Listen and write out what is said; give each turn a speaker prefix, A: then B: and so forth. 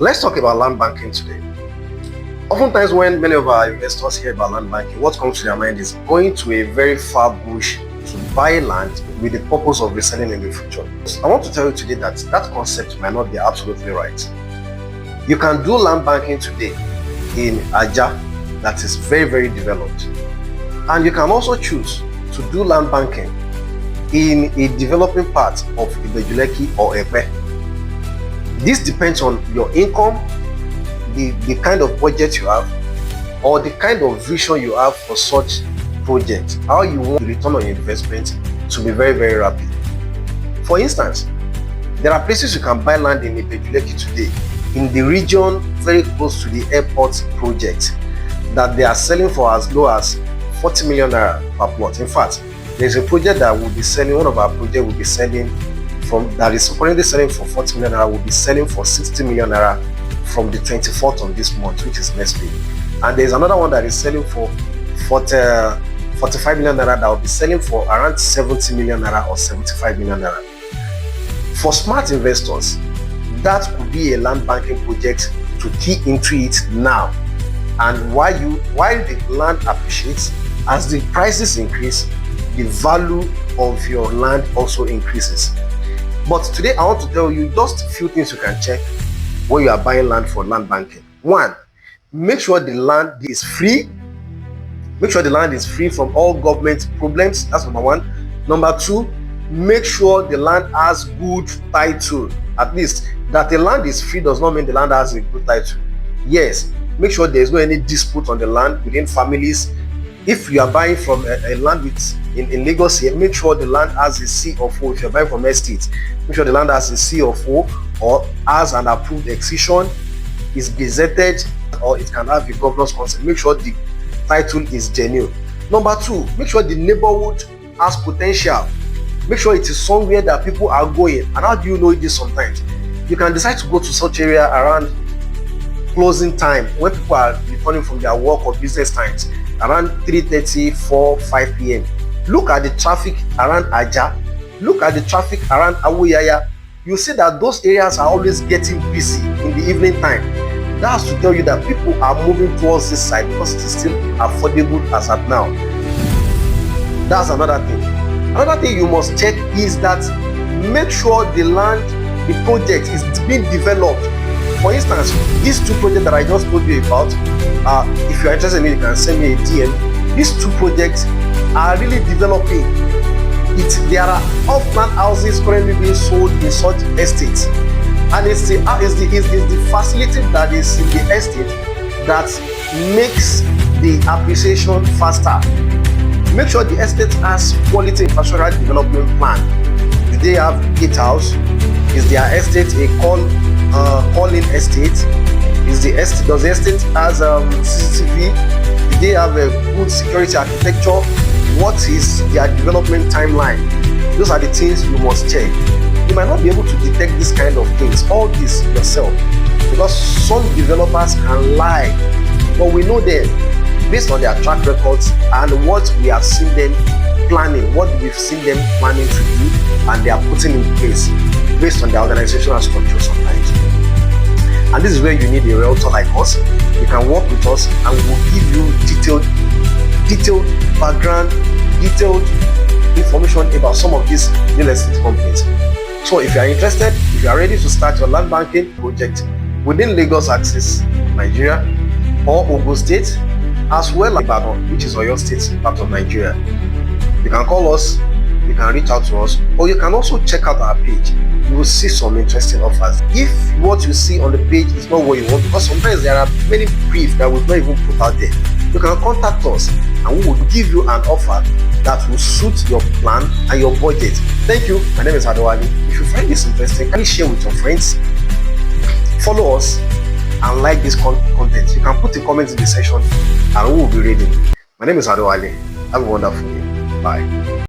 A: Let's talk about land banking today. Oftentimes, when many of our investors hear about land banking, what comes to their mind is going to a very far bush to buy land with the purpose of reselling in the future. I want to tell you today that that concept might not be absolutely right. You can do land banking today in Aja that is very, very developed. And you can also choose to do land banking in a developing part of Ibejuleki or Epe. This depends on your income, the kind of budget you have, or the kind of vision you have for such project, how you want the return on your investment to be very, very rapid. For instance, there are places you can buy land in Ibejuleki today in the region very close to the airport project that they are selling for as low as 40 million naira per plot. In fact, there's a project that will be selling, one of our projects will be selling that is currently selling for 40 million naira, will be selling for 60 million naira from the 24th of this month, which is next week. And there's another one that is selling for 45 million naira that will be selling for around 70 million naira or 75 million naira. For smart investors, that could be a land banking project to key into it now. And while the land appreciates, as the prices increase, the value of your land also increases. But today I want to tell you just a few things you can check when you are buying land for land banking. One, make sure the land is free. Make sure the land is free from all government problems. That's number one. Number two, make sure the land has good title. At least that the land is free does not mean the land has a good title. Yes, make sure there is no any dispute on the land within families. If you are buying from a land in Lagos here, make sure the land has a C of O. If you're buying from estate, make sure the land has a C of O or has an approved excision, is gazetted, or it can have a governor's consent. Make sure the title is genuine. Number two, make sure the neighborhood has potential. Make sure it is somewhere that people are going. And how do you know this sometimes? You can decide to go to such area around closing time when people are returning from their work or business times, around 3:30, 4, 5 p.m. Look at the traffic around Aja. Look at the traffic around Awuyaya. You see that those areas are always getting busy in the evening time. That's to tell you that people are moving towards this side because it is still affordable as at now. That's another thing. Another thing you must check is that make sure the land, the project is being developed. For instance, these two projects that I just told you about, if you are interested in it, you can send me a DM. These two projects are really developing. There are off-land houses currently being sold in such estates, and it's the facility that is in the estate that makes the appreciation faster. Make sure the estate has quality infrastructural development plan. Do they have gatehouse? Is their estate a call-in estate? Does the estate has CCTV? Do they have a good security architecture? What is their development timeline? Those are the things you must check. You might not be able to detect this kind of things, all this yourself, because some developers can lie, but we know them based on their track records and what we have seen them planning, what we've seen them planning to do, and they are putting in place based on their organizational structure sometimes. And this is where you need a realtor like us. You can work with us and we will give you detailed background, detailed information about some of these real estate companies. So if you are interested, if you are ready to start your land banking project within Lagos axis, Nigeria, or Ogun State, as well as Ibadan, which is Oyo State, part of Nigeria, you can call us, you can reach out to us, or you can also check out our page. You will see some interesting offers. If what you see on the page is not what you want, because sometimes there are many briefs that we've not even put out there, you can contact us and we will give you an offer that will suit your plan and your budget. Thank you. My name is Adewale. If you find this interesting, kindly share with your friends, follow us, and like this content. You can put a comment in the section and we will be reading. My name is Adewale. Have a wonderful day. Bye.